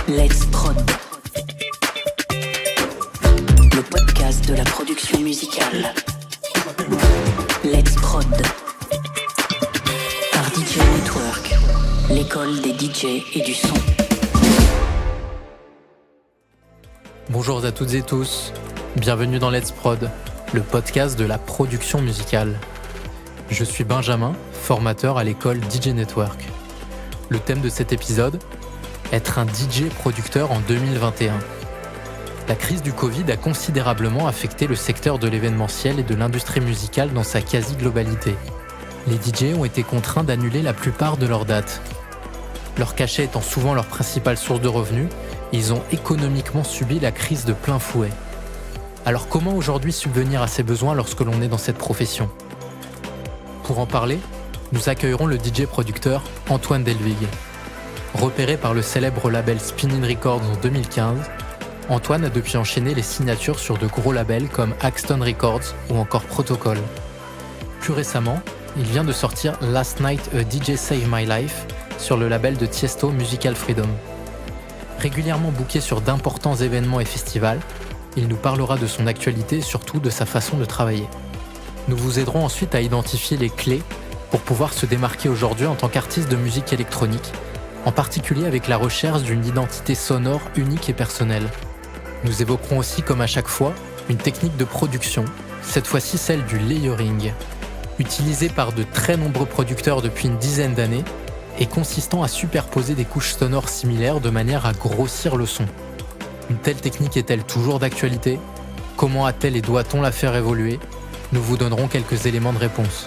Let's Prod. Le podcast de la production musicale. Let's Prod. Par DJ Network, l'école des DJ et du son. Bonjour à toutes et tous, bienvenue dans Let's Prod, le podcast de la production musicale. Je suis Benjamin, formateur à l'école DJ Network. Le thème de cet épisode, être un DJ producteur en 2021. La crise du Covid a considérablement affecté le secteur de l'événementiel et de l'industrie musicale dans sa quasi-globalité. Les DJ ont été contraints d'annuler la plupart de leurs dates. Leur cachet étant souvent leur principale source de revenus, ils ont économiquement subi la crise de plein fouet. Alors comment aujourd'hui subvenir à ces besoins lorsque l'on est dans cette profession ? Pour en parler, nous accueillerons le DJ producteur Antoine Delvig. Repéré par le célèbre label Spinnin' Records en 2015, Antoine a depuis enchaîné les signatures sur de gros labels comme Axton Records ou encore Protocol. Plus récemment, il vient de sortir Last Night a DJ Saved My Life sur le label de Tiesto Musical Freedom. Régulièrement booké sur d'importants événements et festivals, il nous parlera de son actualité et surtout de sa façon de travailler. Nous vous aiderons ensuite à identifier les clés pour pouvoir se démarquer aujourd'hui en tant qu'artiste de musique électronique, en particulier avec la recherche d'une identité sonore unique et personnelle. Nous évoquerons aussi, comme à chaque fois, une technique de production, cette fois-ci celle du layering, utilisée par de très nombreux producteurs depuis une dizaine d'années et consistant à superposer des couches sonores similaires de manière à grossir le son. Une telle technique est-elle toujours d'actualité ? Comment a-t-elle et doit-on la faire évoluer ? Nous vous donnerons quelques éléments de réponse.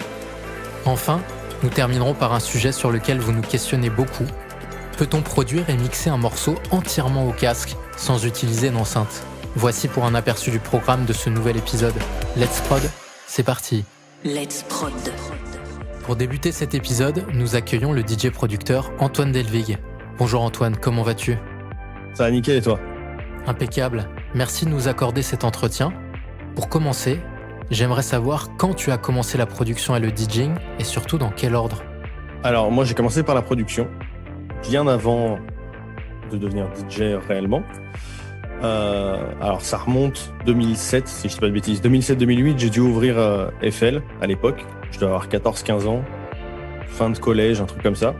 Enfin, nous terminerons par un sujet sur lequel vous nous questionnez beaucoup. Peut-on produire et mixer un morceau entièrement au casque sans utiliser d'enceinte ? Voici pour un aperçu du programme de ce nouvel épisode. Let's Prod, c'est parti. Let's Prod. Pour débuter cet épisode, nous accueillons le DJ producteur Antoine Delvig. Bonjour Antoine, comment vas-tu ? Ça va nickel et toi ? Impeccable. Merci de nous accorder cet entretien. Pour commencer, j'aimerais savoir quand tu as commencé la production et le DJing et surtout dans quel ordre ? Alors moi j'ai commencé par la production, bien avant de devenir DJ réellement. Alors ça remonte 2007, si je dis pas de bêtises. 2007-2008, j'ai dû ouvrir FL à l'époque. Je dois avoir 14-15 ans, fin de collège, un truc comme ça.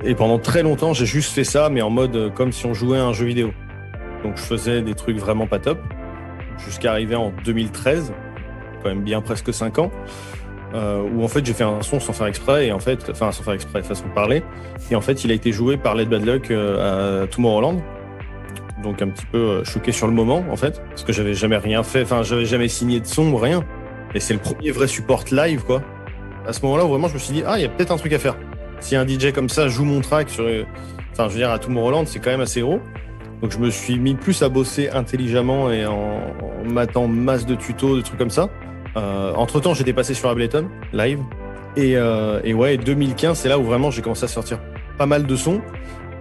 Et pendant très longtemps, j'ai juste fait ça, mais en mode comme si on jouait à un jeu vidéo. Donc je faisais des trucs vraiment pas top, jusqu'à arriver en 2013, quand même bien presque 5 ans, où en fait j'ai fait un son sans faire exprès, sans faire exprès, façon de parler, et en fait il a été joué par Led Bad Luck à Tomorrowland. Donc un petit peu choqué sur le moment en fait, parce que j'avais jamais rien fait, j'avais jamais signé de son ou rien, et c'est le premier vrai support live quoi. À ce moment-là où vraiment je me suis dit il y a peut-être un truc à faire. Si un DJ comme ça joue mon track à Tomorrowland, c'est quand même assez gros. Donc je me suis mis plus à bosser intelligemment et en matant masse de tutos, de trucs comme ça. Entre-temps, j'étais passé sur Ableton live, et 2015, c'est là où vraiment j'ai commencé à sortir pas mal de sons.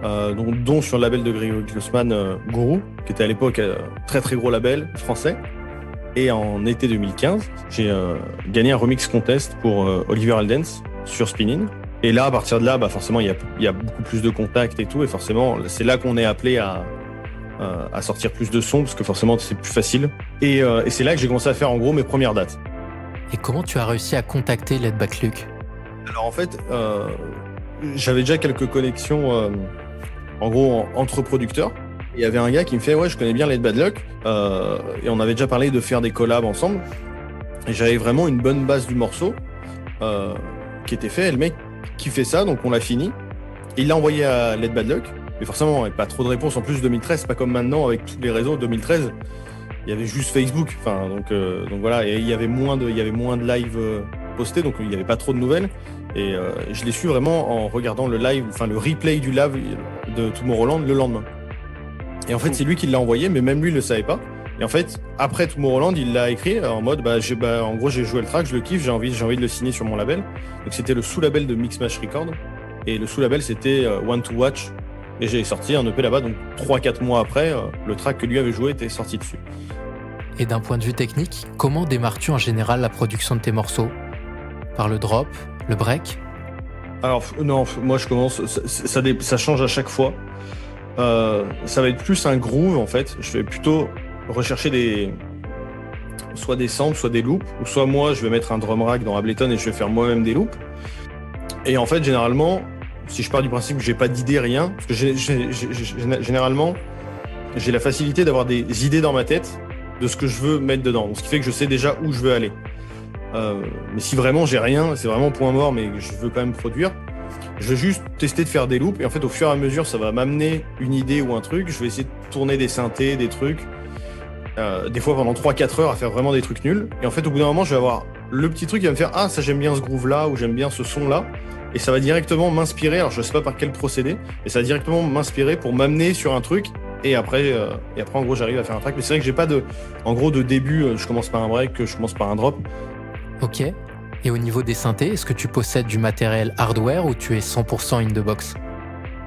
Dont sur le label de Grégory Glossman, Guru, qui était à l'époque très très gros label français. Et en été 2015, j'ai gagné un remix contest pour Oliver Heldens sur Spinnin'. Et là, à partir de là, forcément, il y a beaucoup plus de contacts et tout. Et forcément, c'est là qu'on est appelé à sortir plus de sons, parce que forcément, c'est plus facile. Et c'est là que j'ai commencé à faire en gros mes premières dates. Et comment tu as réussi à contacter Led Bad Luck ? Alors en fait, j'avais déjà quelques connexions en gros entre producteurs. Il y avait un gars qui me fait je connais bien Led Bad Luck, et on avait déjà parlé de faire des collabs ensemble, et j'avais vraiment une bonne base du morceau qui était fait, et le mec qui fait ça, donc on l'a fini, et il l'a envoyé à Led Bad Luck, mais forcément avec pas trop de réponses. En plus 2013, c'est pas comme maintenant avec tous les réseaux. 2013 il y avait juste Facebook, donc voilà, et il y avait moins de live postés, donc il y avait pas trop de nouvelles. Et je l'ai su vraiment en regardant le replay du live de Tomorrowland le lendemain. Et en fait, c'est lui qui l'a envoyé, mais même lui, il le savait pas. Et en fait, après Tomorrowland, il l'a écrit en mode, en gros, j'ai joué le track, je le kiffe, j'ai envie de le signer sur mon label. Donc c'était le sous-label de Mixmash Records. Et le sous-label, c'était One to Watch. Et j'ai sorti un EP là-bas, donc 3-4 mois après, le track que lui avait joué était sorti dessus. Et d'un point de vue technique, comment démarres-tu en général la production de tes morceaux ? Par le drop, le break ? Alors non, moi je commence, ça change à chaque fois. Ça va être plus un groove en fait. Je vais plutôt rechercher soit des samples, soit des loops, ou soit moi je vais mettre un drum rack dans Ableton et je vais faire moi-même des loops. Et en fait généralement, si je pars du principe que j'ai pas d'idée, rien, parce que généralement j'ai la facilité d'avoir des idées dans ma tête de ce que je veux mettre dedans, ce qui fait que je sais déjà où je veux aller. Mais si vraiment j'ai rien, c'est vraiment point mort, mais je veux quand même produire, je vais juste tester de faire des loops et en fait au fur et à mesure ça va m'amener une idée ou un truc. Je vais essayer de tourner des synthés, des trucs, des fois pendant 3-4 heures à faire vraiment des trucs nuls, et en fait au bout d'un moment je vais avoir le petit truc qui va me faire ah ça j'aime bien ce groove là, ou j'aime bien ce son là, et ça va directement m'inspirer, alors je sais pas par quel procédé, mais ça va directement m'inspirer pour m'amener sur un truc. Et après en gros j'arrive à faire un track, mais c'est vrai que j'ai pas de début, je commence par un break, je commence par un drop. Ok. Et au niveau des synthés, est-ce que tu possèdes du matériel hardware ou tu es 100% in the box?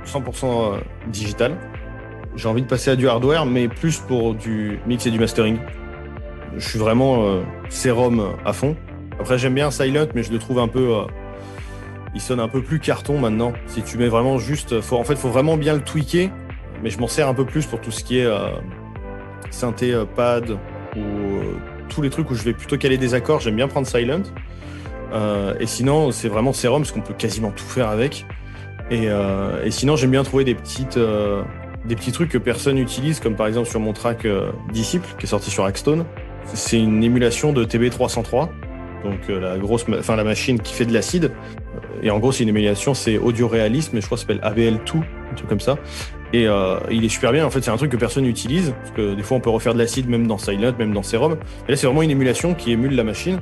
100% digital. J'ai envie de passer à du hardware, mais plus pour du mix et du mastering. Je suis vraiment Serum à fond. Après j'aime bien Silent, mais je le trouve un peu... il sonne un peu plus carton maintenant. Si tu mets vraiment juste... faut vraiment bien le tweaker, mais je m'en sers un peu plus pour tout ce qui est synthé pad ou tous les trucs où je vais plutôt caler des accords. J'aime bien prendre Silent. Et sinon, c'est vraiment Serum parce qu'on peut quasiment tout faire avec. Et sinon, j'aime bien trouver des petits trucs que personne n'utilise, comme par exemple sur mon track Disciple, qui est sorti sur Axstone. C'est une émulation de TB303, donc la machine qui fait de l'acide. Et en gros, c'est une émulation, c'est Audio Réalisme, mais je crois que ça s'appelle ABL2, un truc comme ça. Et il est super bien. En fait, c'est un truc que personne n'utilise, parce que des fois, on peut refaire de l'acide même dans Silent, même dans Serum. Et là, c'est vraiment une émulation qui émule la machine.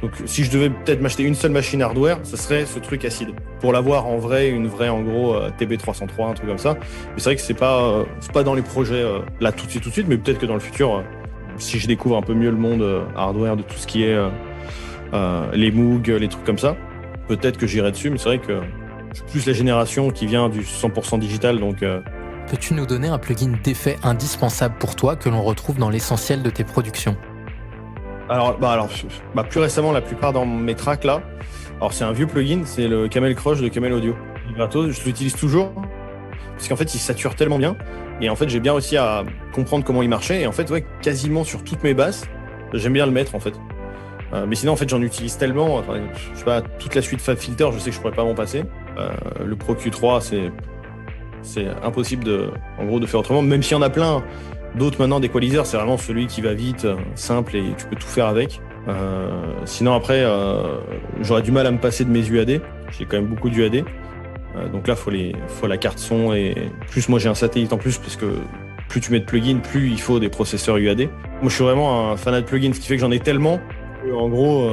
Donc, si je devais peut-être m'acheter une seule machine hardware, ça serait ce truc acide. Pour l'avoir en vrai, une vraie, en gros, TB303, un truc comme ça. Mais c'est vrai que c'est pas dans les projets là tout de suite, mais peut-être que dans le futur, si je découvre un peu mieux le monde hardware de tout ce qui est les Moog, les trucs comme ça, peut-être que j'irai dessus. Mais c'est vrai que je suis plus la génération qui vient du 100% digital, donc... Peux-tu nous donner un plugin d'effet indispensable pour toi que l'on retrouve dans l'essentiel de tes productions? Alors, plus récemment, la plupart dans mes tracks là, alors c'est un vieux plugin, c'est le Camel Crush de Camel Audio. Gratos, je l'utilise toujours parce qu'en fait il sature tellement bien, et en fait j'ai bien réussi à comprendre comment il marchait, et en fait ouais, quasiment sur toutes mes basses, j'aime bien le mettre en fait. Mais sinon en fait j'en utilise tellement, enfin, je sais pas, toute la suite FabFilter, je sais que je pourrais pas m'en passer. Le Pro Q3 c'est impossible de faire autrement, même s'il y en a plein. D'autres maintenant d'Equalizer, c'est vraiment celui qui va vite, simple, et tu peux tout faire avec. Sinon après, j'aurais du mal à me passer de mes UAD. J'ai quand même beaucoup d'UAD. Donc là, faut la carte son, et plus moi j'ai un satellite en plus, parce que plus tu mets de plugins, plus il faut des processeurs UAD. Moi je suis vraiment un fanat de plugins, ce qui fait que j'en ai tellement que, en gros,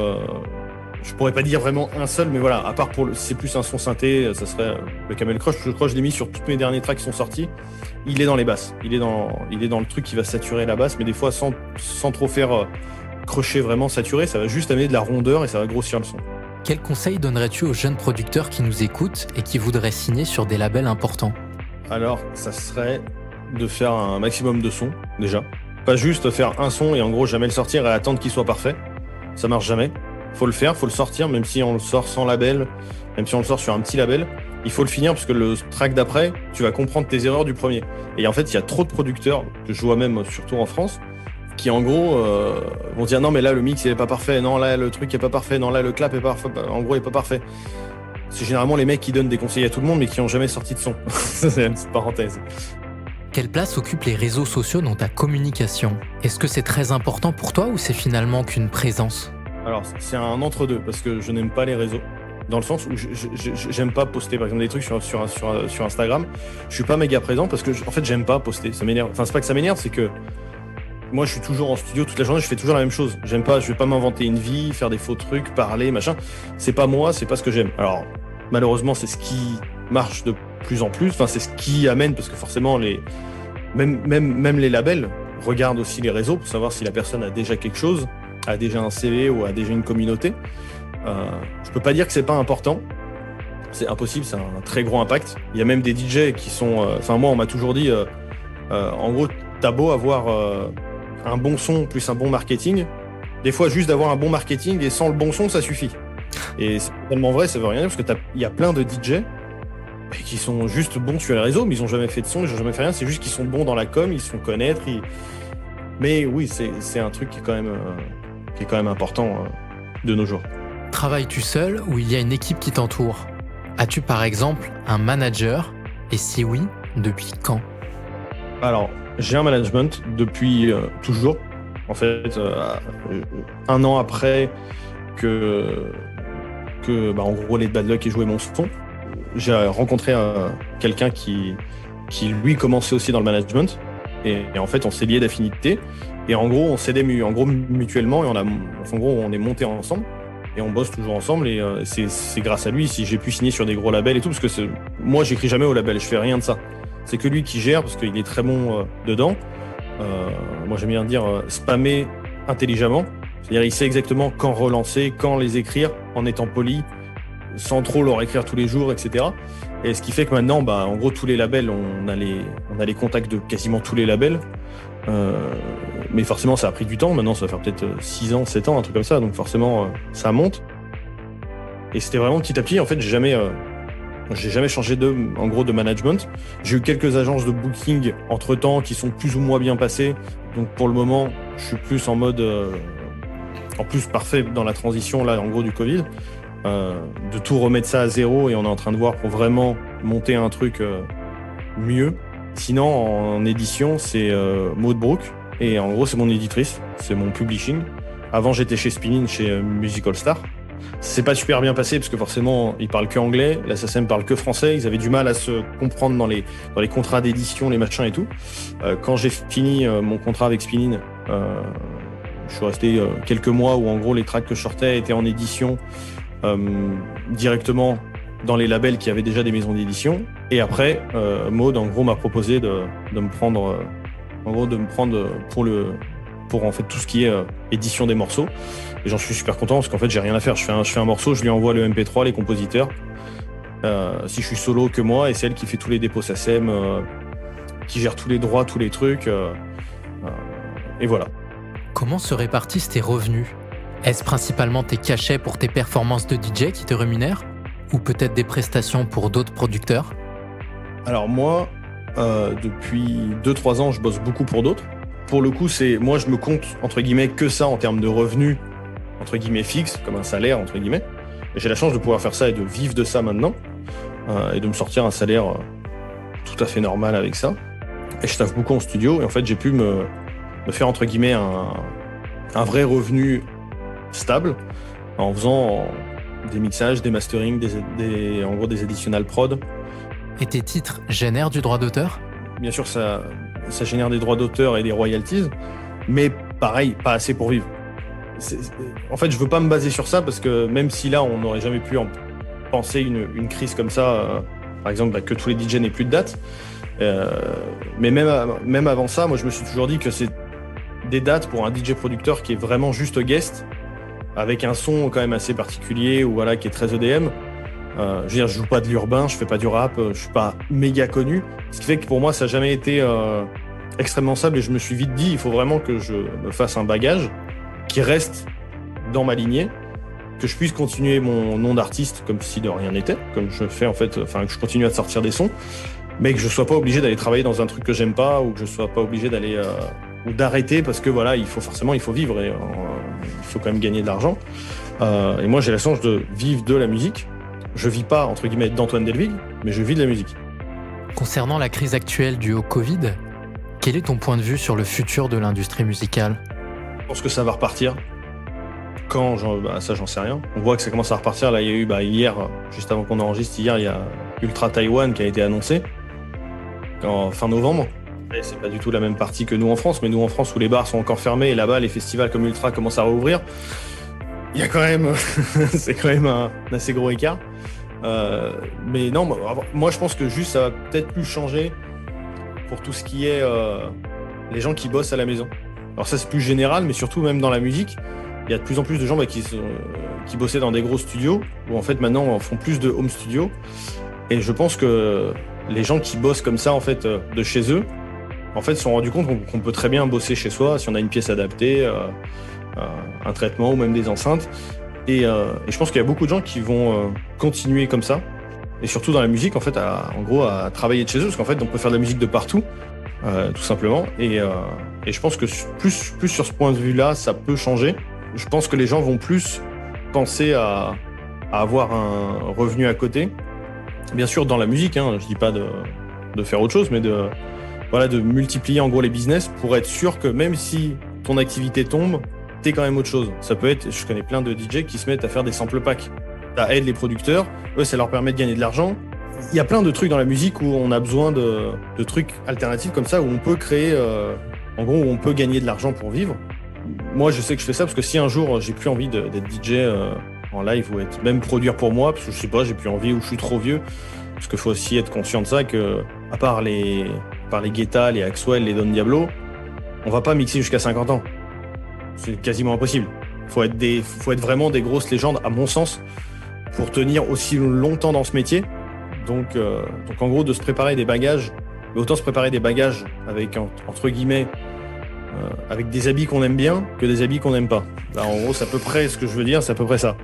je pourrais pas dire vraiment un seul, mais voilà, à part c'est plus un son synthé, ça serait le Camel Crush. Je crois que je l'ai mis sur tous mes derniers tracks qui sont sortis. Il est dans les basses, il est dans le truc qui va saturer la basse, mais des fois sans trop faire crusher vraiment saturer, ça va juste amener de la rondeur et ça va grossir le son. Quel conseil donnerais-tu aux jeunes producteurs qui nous écoutent et qui voudraient signer sur des labels importants? Alors, ça serait de faire un maximum de sons, déjà. Pas juste faire un son et en gros jamais le sortir et attendre qu'il soit parfait. Ça marche jamais. Faut le faire, faut le sortir, même si on le sort sans label, même si on le sort sur un petit label, il faut le finir, parce que le track d'après, tu vas comprendre tes erreurs du premier. Et en fait, il y a trop de producteurs, que je vois même surtout en France, qui en gros vont dire non mais là le mix il est pas parfait, non là le truc est pas parfait, non là le clap est pas parfait, en gros il est pas parfait. C'est généralement les mecs qui donnent des conseils à tout le monde mais qui ont jamais sorti de son. C'est une petite parenthèse. Quelle place occupent les réseaux sociaux dans ta communication? Est-ce que c'est très important pour toi ou c'est finalement qu'une présence? Alors c'est un entre-deux, parce que je n'aime pas les réseaux, dans le sens où j'aime pas poster par exemple des trucs sur Instagram. Je suis pas méga présent parce que en fait j'aime pas poster, ça m'énerve. Enfin c'est pas que ça m'énerve, c'est que moi je suis toujours en studio toute la journée, je fais toujours la même chose. J'aime pas, je vais pas m'inventer une vie, faire des faux trucs, parler, machin. C'est pas moi, c'est pas ce que j'aime. Alors malheureusement c'est ce qui marche de plus en plus, enfin c'est ce qui amène, parce que forcément même les labels regardent aussi les réseaux pour savoir si la personne a déjà quelque chose, a déjà un CV ou a déjà une communauté. Je peux pas dire que c'est pas important, c'est impossible, c'est un très gros impact. Il y a même des DJ qui sont, moi on m'a toujours dit, en gros t'as beau avoir un bon son plus un bon marketing, des fois juste d'avoir un bon marketing et sans le bon son ça suffit. Et c'est tellement vrai, ça veut rien dire, parce que il y a plein de DJ qui sont juste bons sur les réseaux, mais ils ont jamais fait de son, ils ont jamais fait rien, c'est juste qu'ils sont bons dans la com, ils se font connaître. Mais oui, c'est un truc qui est quand même important de nos jours. Travailles-tu seul ou il y a une équipe qui t'entoure ? As-tu par exemple un manager ? Et si oui, depuis quand ? Alors, j'ai un management depuis toujours. En fait, 1 an après que en gros, les Bad Luck aient joué mon son, j'ai rencontré quelqu'un qui lui commençait aussi dans le management. Et en fait, on s'est liés d'affinité. Et en gros, on s'aidait mutuellement. Et en gros, on est montés ensemble. Et on bosse toujours ensemble. Et c'est grâce à lui si j'ai pu signer sur des gros labels et tout. Parce que moi, j'écris jamais au label. Je fais rien de ça. C'est que lui qui gère parce qu'il est très bon dedans. Moi, j'aime bien dire spammer intelligemment. C'est-à-dire, il sait exactement quand relancer, quand les écrire en étant poli, sans trop leur écrire tous les jours, etc. Et ce qui fait que maintenant, en gros, tous les labels, on a les contacts de quasiment tous les labels. Mais forcément, ça a pris du temps. Maintenant, ça va faire peut-être 6 ans, 7 ans, un truc comme ça. Donc forcément, ça monte. Et c'était vraiment petit à petit. En fait, j'ai jamais changé de management. J'ai eu quelques agences de booking entre-temps qui sont plus ou moins bien passées. Donc pour le moment, je suis plus en mode... en plus, parfait dans la transition là, en gros, du Covid. De tout remettre ça à zéro et on est en train de voir pour vraiment monter un truc mieux. Sinon, en édition, c'est Maud Brook et en gros, c'est mon éditrice, c'est mon publishing. Avant, j'étais chez Spinnin, chez Musical Star. C'est pas super bien passé parce que forcément, ils parlent que anglais, la SACEM parle que français. Ils avaient du mal à se comprendre dans les contrats d'édition, les machins et tout. Quand j'ai fini mon contrat avec Spinnin, je suis resté quelques mois où en gros les tracks que je sortais étaient en édition directement dans les labels qui avaient déjà des maisons d'édition. Et après, Maud en gros m'a proposé de me prendre pour en fait tout ce qui est édition des morceaux. Et j'en suis super content parce qu'en fait j'ai rien à faire. Je fais un morceau, je lui envoie le MP3, les compositeurs. Si je suis solo que moi, et c'est elle qui fait tous les dépôts SACEM, qui gère tous les droits, tous les trucs. Et voilà. Comment se répartissent tes revenus ? Est-ce principalement tes cachets pour tes performances de DJ qui te rémunèrent ? Ou peut-être des prestations pour d'autres producteurs ? Alors moi, depuis 2-3 ans, je bosse beaucoup pour d'autres. Pour le coup, moi je me compte entre guillemets que ça en termes de revenus entre guillemets fixes, comme un salaire entre guillemets. Et j'ai la chance de pouvoir faire ça et de vivre de ça maintenant et de me sortir un salaire tout à fait normal avec ça. Et je taffe beaucoup en studio et en fait j'ai pu me faire entre guillemets un vrai revenu stable en faisant des mixages, des masterings, en gros des additionnal prod. Et tes titres génèrent du droit d'auteur ? Bien sûr, ça génère des droits d'auteur et des royalties, mais pareil, pas assez pour vivre. En fait, je veux pas me baser sur ça parce que même si là, on n'aurait jamais pu en penser une crise comme ça, par exemple, que tous les DJ n'aient plus de dates, mais même avant ça, moi, je me suis toujours dit que c'est des dates pour un DJ producteur qui est vraiment juste guest, avec un son quand même assez particulier ou voilà, qui est très EDM. Je veux dire, je joue pas de l'urbain, je fais pas du rap, je suis pas méga connu. Ce qui fait que pour moi, ça n'a jamais été extrêmement stable et je me suis vite dit, il faut vraiment que je me fasse un bagage qui reste dans ma lignée, que je puisse continuer mon nom d'artiste comme si de rien n'était, comme je fais en fait, enfin que je continue à sortir des sons, mais que je sois pas obligé d'aller travailler dans un truc que j'aime pas ou que je sois pas obligé d'aller ou d'arrêter parce que voilà, il faut vivre et il faut quand même gagner de l'argent. Et moi, j'ai la chance de vivre de la musique. Je vis pas, entre guillemets, d'Antoine Delvig, mais je vis de la musique. Concernant la crise actuelle due au Covid, quel est ton point de vue sur le futur de l'industrie musicale ? Je pense que ça va repartir. Quand ça, j'en sais rien. On voit que ça commence à repartir. Là, il y a eu hier, juste avant qu'on enregistre, il y a Ultra Taïwan qui a été annoncé en fin novembre. Et c'est pas du tout la même partie que nous en France, mais nous en France où les bars sont encore fermés et là-bas les festivals comme Ultra commencent à rouvrir, il y a quand même, c'est quand même un assez gros écart. Mais non, moi je pense que juste ça va peut-être plus changer pour tout ce qui est les gens qui bossent à la maison. Alors ça c'est plus général, mais surtout même dans la musique, il y a de plus en plus de gens qui bossaient dans des gros studios, où en fait maintenant on font plus de home studio. Et je pense que les gens qui bossent comme ça en fait de chez eux, en fait se sont rendus compte qu'on peut très bien bosser chez soi si on a une pièce adaptée, un traitement ou même des enceintes. Et je pense qu'il y a beaucoup de gens qui vont continuer comme ça. Et surtout dans la musique, en fait, à travailler de chez eux, parce qu'en fait, on peut faire de la musique de partout, tout simplement. Et je pense que plus sur ce point de vue-là, ça peut changer. Je pense que les gens vont plus penser à avoir un revenu à côté. Bien sûr, dans la musique, hein, je dis pas de faire autre chose, mais de multiplier en gros les business pour être sûr que même si ton activité tombe, t'es quand même autre chose. Ça peut être, je connais plein de DJ qui se mettent à faire des sample packs. Ça aide les producteurs, eux, ça leur permet de gagner de l'argent. Il y a plein de trucs dans la musique où on a besoin de trucs alternatifs comme ça, où on peut créer, où on peut gagner de l'argent pour vivre. Moi, je sais que je fais ça parce que si un jour j'ai plus envie d'être DJ en live ou même produire pour moi, parce que je sais pas, j'ai plus envie ou je suis trop vieux, parce qu'il faut aussi être conscient de ça que, à part les Guetta, les Axwell, les Don Diablo, on va pas mixer jusqu'à 50 ans. C'est quasiment impossible. Faut être vraiment des grosses légendes, à mon sens, pour tenir aussi longtemps dans ce métier. Donc en gros, de se préparer des bagages, mais autant se préparer des bagages avec, entre guillemets, avec des habits qu'on aime bien que des habits qu'on n'aime pas. Là, en gros, c'est à peu près ce que je veux dire, c'est à peu près ça.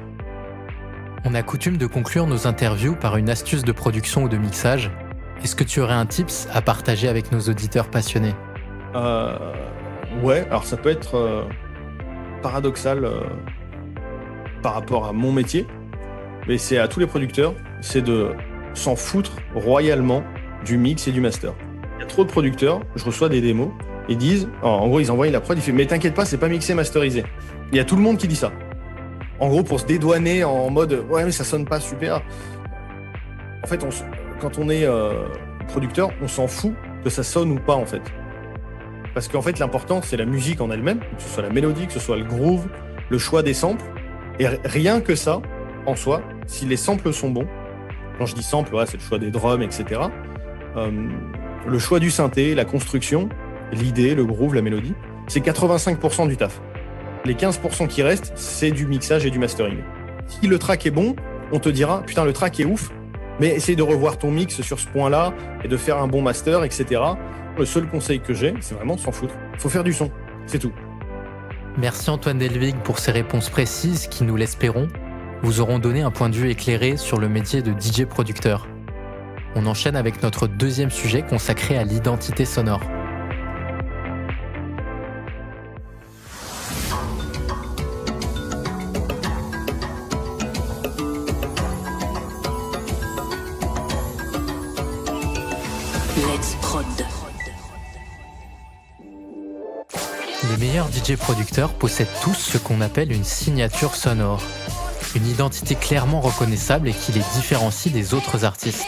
On a coutume de conclure nos interviews par une astuce de production ou de mixage. Est-ce que tu aurais un tips à partager avec nos auditeurs passionnés ? Ouais, alors ça peut être paradoxal par rapport à mon métier, mais c'est à tous les producteurs, c'est de s'en foutre royalement du mix et du master. Il y a trop de producteurs, je reçois des démos, ils disent, en gros ils envoient la prod, ils font mais t'inquiète pas, c'est pas mixé, masterisé. Il y a tout le monde qui dit ça. En gros pour se dédouaner en mode ouais mais ça sonne pas super. En fait quand on est producteur, on s'en fout que ça sonne ou pas en fait. Parce qu'en fait l'important c'est la musique en elle-même, que ce soit la mélodie, que ce soit le groove, le choix des samples. Et rien que ça, en soi, si les samples sont bons, quand je dis sample, ouais, c'est le choix des drums, etc. Le choix du synthé, la construction, l'idée, le groove, la mélodie, c'est 85% du taf. Les 15% qui restent, c'est du mixage et du mastering. Si le track est bon, on te dira « Putain, le track est ouf, mais essaye de revoir ton mix sur ce point-là et de faire un bon master, etc. » Le seul conseil que j'ai, c'est vraiment de s'en foutre. Il faut faire du son, c'est tout. Merci Antoine Delvig pour ces réponses précises qui, nous l'espérons, vous auront donné un point de vue éclairé sur le métier de DJ producteur. On enchaîne avec notre deuxième sujet consacré à l'identité sonore. Let's Prod. Les meilleurs DJ producteurs possèdent tous ce qu'on appelle une signature sonore. Une identité clairement reconnaissable et qui les différencie des autres artistes.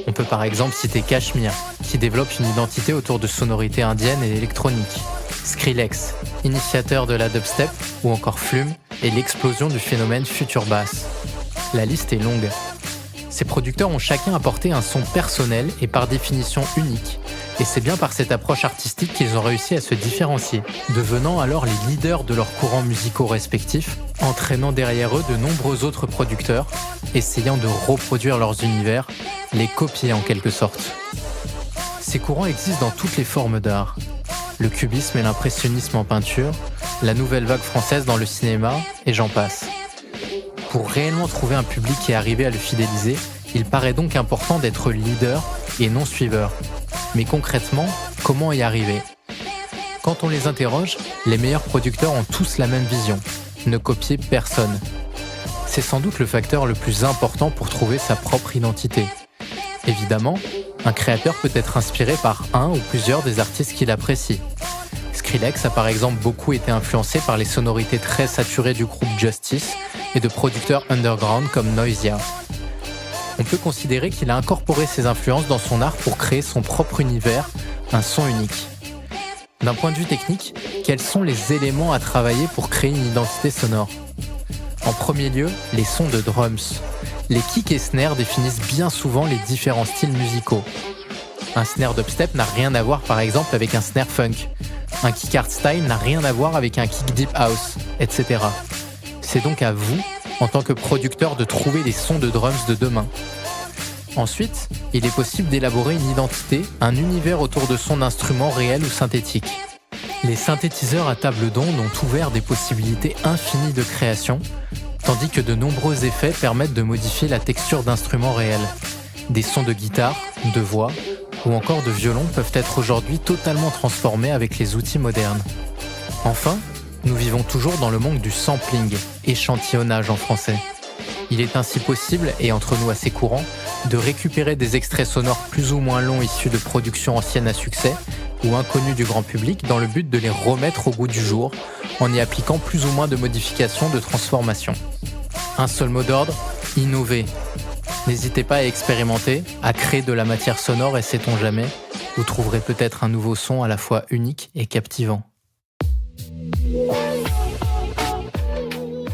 On peut par exemple citer Cashmere, qui développe une identité autour de sonorités indiennes et électroniques. Skrillex, initiateur de la dubstep, ou encore Flume, et l'explosion du phénomène Future Bass. La liste est longue. Ces producteurs ont chacun apporté un son personnel et par définition unique. Et c'est bien par cette approche artistique qu'ils ont réussi à se différencier, devenant alors les leaders de leurs courants musicaux respectifs, entraînant derrière eux de nombreux autres producteurs, essayant de reproduire leurs univers, les copier en quelque sorte. Ces courants existent dans toutes les formes d'art. Le cubisme et l'impressionnisme en peinture, la nouvelle vague française dans le cinéma, et j'en passe. Pour réellement trouver un public et arriver à le fidéliser, il paraît donc important d'être leader et non suiveur. Mais concrètement, comment y arriver ? Quand on les interroge, les meilleurs producteurs ont tous la même vision, ne copier personne. C'est sans doute le facteur le plus important pour trouver sa propre identité. Évidemment, un créateur peut être inspiré par un ou plusieurs des artistes qu'il apprécie. Skrillex a par exemple beaucoup été influencé par les sonorités très saturées du groupe Justice et de producteurs underground comme Noisia. On peut considérer qu'il a incorporé ses influences dans son art pour créer son propre univers, un son unique. D'un point de vue technique, quels sont les éléments à travailler pour créer une identité sonore ? En premier lieu, les sons de drums. Les kicks et snares définissent bien souvent les différents styles musicaux. Un snare dubstep n'a rien à voir par exemple avec un snare funk. Un kick hardstyle n'a rien à voir avec un kick deep house, etc. C'est donc à vous, en tant que producteur, de trouver les sons de drums de demain. Ensuite, il est possible d'élaborer une identité, un univers autour de son instrument réel ou synthétique. Les synthétiseurs à table d'onde ont ouvert des possibilités infinies de création, tandis que de nombreux effets permettent de modifier la texture d'instruments réels. Des sons de guitare, de voix ou encore de violon peuvent être aujourd'hui totalement transformés avec les outils modernes. Enfin, nous vivons toujours dans le monde du sampling, échantillonnage en français. Il est ainsi possible, et entre nous assez courant, de récupérer des extraits sonores plus ou moins longs issus de productions anciennes à succès ou inconnues du grand public dans le but de les remettre au goût du jour en y appliquant plus ou moins de modifications, de transformations. Un seul mot d'ordre, innover. N'hésitez pas à expérimenter, à créer de la matière sonore et sait-on jamais, vous trouverez peut-être un nouveau son à la fois unique et captivant.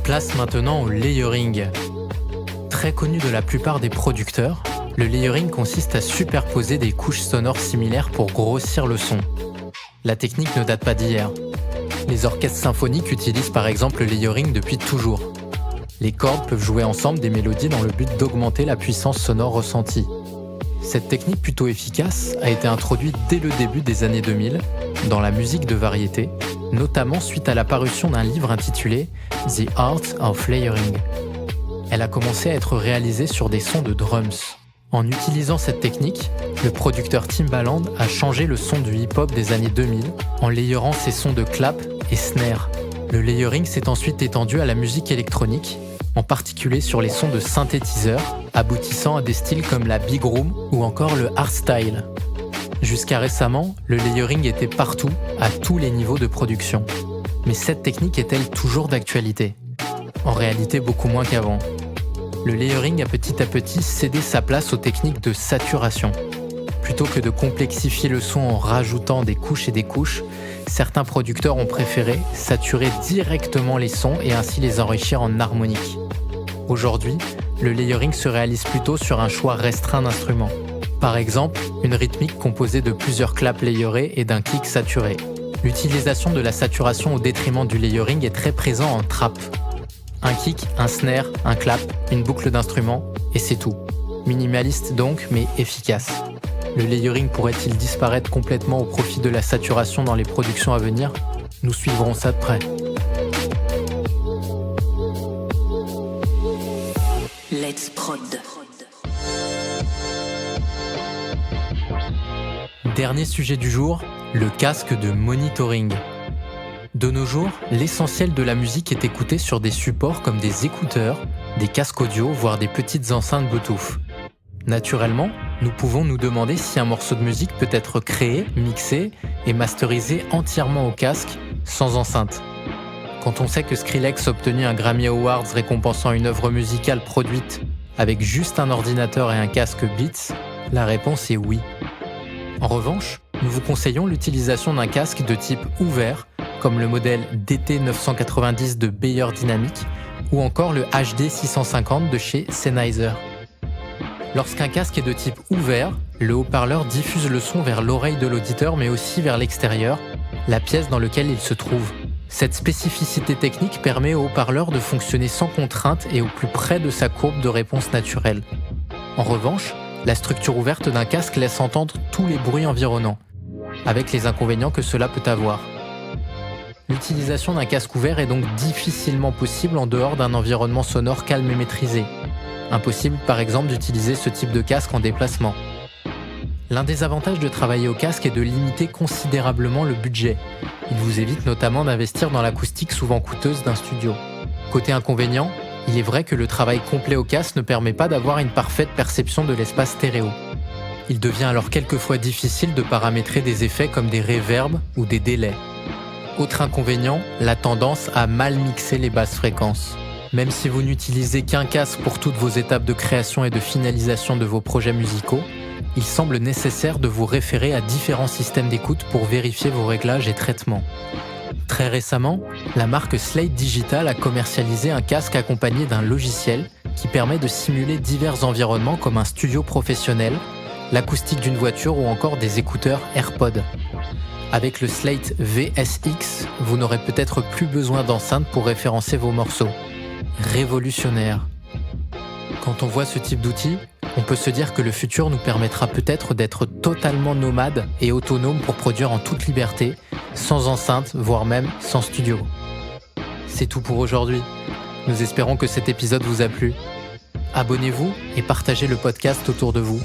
Place maintenant au layering. Très connu de la plupart des producteurs, le layering consiste à superposer des couches sonores similaires pour grossir le son. La technique ne date pas d'hier. Les orchestres symphoniques utilisent par exemple le layering depuis toujours. Les cordes peuvent jouer ensemble des mélodies dans le but d'augmenter la puissance sonore ressentie. Cette technique plutôt efficace a été introduite dès le début des années 2000 dans la musique de variété, notamment suite à la parution d'un livre intitulé « The Art of Layering ». Elle a commencé à être réalisée sur des sons de drums. En utilisant cette technique, le producteur Timbaland a changé le son du hip-hop des années 2000 en layerant ses sons de clap et snare. Le layering s'est ensuite étendu à la musique électronique, en particulier sur les sons de synthétiseurs, aboutissant à des styles comme la big room ou encore le hardstyle. Jusqu'à récemment, le layering était partout, à tous les niveaux de production. Mais cette technique est-elle toujours d'actualité ? En réalité, beaucoup moins qu'avant. Le layering a petit à petit cédé sa place aux techniques de saturation. Plutôt que de complexifier le son en rajoutant des couches et des couches, certains producteurs ont préféré saturer directement les sons et ainsi les enrichir en harmonique. Aujourd'hui, le layering se réalise plutôt sur un choix restreint d'instruments. Par exemple, une rythmique composée de plusieurs claps layerés et d'un kick saturé. L'utilisation de la saturation au détriment du layering est très présent en trap. Un kick, un snare, un clap, une boucle d'instrument, et c'est tout. Minimaliste donc, mais efficace. Le layering pourrait-il disparaître complètement au profit de la saturation dans les productions à venir ? Nous suivrons ça de près. Let's Prod. Dernier sujet du jour, le casque de monitoring. De nos jours, l'essentiel de la musique est écouté sur des supports comme des écouteurs, des casques audio, voire des petites enceintes Bluetooth. Naturellement, nous pouvons nous demander si un morceau de musique peut être créé, mixé et masterisé entièrement au casque, sans enceinte. Quand on sait que Skrillex a obtenu un Grammy Awards récompensant une œuvre musicale produite avec juste un ordinateur et un casque Beats, la réponse est oui. En revanche, nous vous conseillons l'utilisation d'un casque de type ouvert, comme le modèle DT990 de Beyer Dynamic ou encore le HD 650 de chez Sennheiser. Lorsqu'un casque est de type ouvert, le haut-parleur diffuse le son vers l'oreille de l'auditeur mais aussi vers l'extérieur, la pièce dans laquelle il se trouve. Cette spécificité technique permet au haut-parleur de fonctionner sans contrainte et au plus près de sa courbe de réponse naturelle. En revanche, la structure ouverte d'un casque laisse entendre tous les bruits environnants, avec les inconvénients que cela peut avoir. L'utilisation d'un casque ouvert est donc difficilement possible en dehors d'un environnement sonore calme et maîtrisé. Impossible par exemple d'utiliser ce type de casque en déplacement. L'un des avantages de travailler au casque est de limiter considérablement le budget. Il vous évite notamment d'investir dans l'acoustique souvent coûteuse d'un studio. Côté inconvénient, il est vrai que le travail complet au casque ne permet pas d'avoir une parfaite perception de l'espace stéréo. Il devient alors quelquefois difficile de paramétrer des effets comme des reverbs ou des délais. Autre inconvénient, la tendance à mal mixer les basses fréquences. Même si vous n'utilisez qu'un casque pour toutes vos étapes de création et de finalisation de vos projets musicaux, il semble nécessaire de vous référer à différents systèmes d'écoute pour vérifier vos réglages et traitements. Très récemment, la marque Slate Digital a commercialisé un casque accompagné d'un logiciel qui permet de simuler divers environnements comme un studio professionnel, l'acoustique d'une voiture ou encore des écouteurs AirPods. Avec le Slate VSX, vous n'aurez peut-être plus besoin d'enceinte pour référencer vos morceaux. Révolutionnaire. Quand on voit ce type d'outil, on peut se dire que le futur nous permettra peut-être d'être totalement nomades et autonomes pour produire en toute liberté, sans enceinte, voire même sans studio. C'est tout pour aujourd'hui. Nous espérons que cet épisode vous a plu. Abonnez-vous et partagez le podcast autour de vous.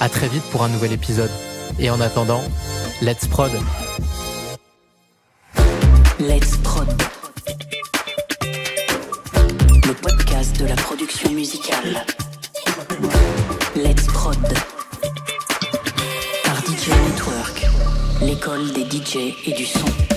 À très vite pour un nouvel épisode. Et en attendant, let's prod! Let's Prod. Le podcast de la production musicale. Let's Prod. Par DJ Network, l'école des DJ et du son.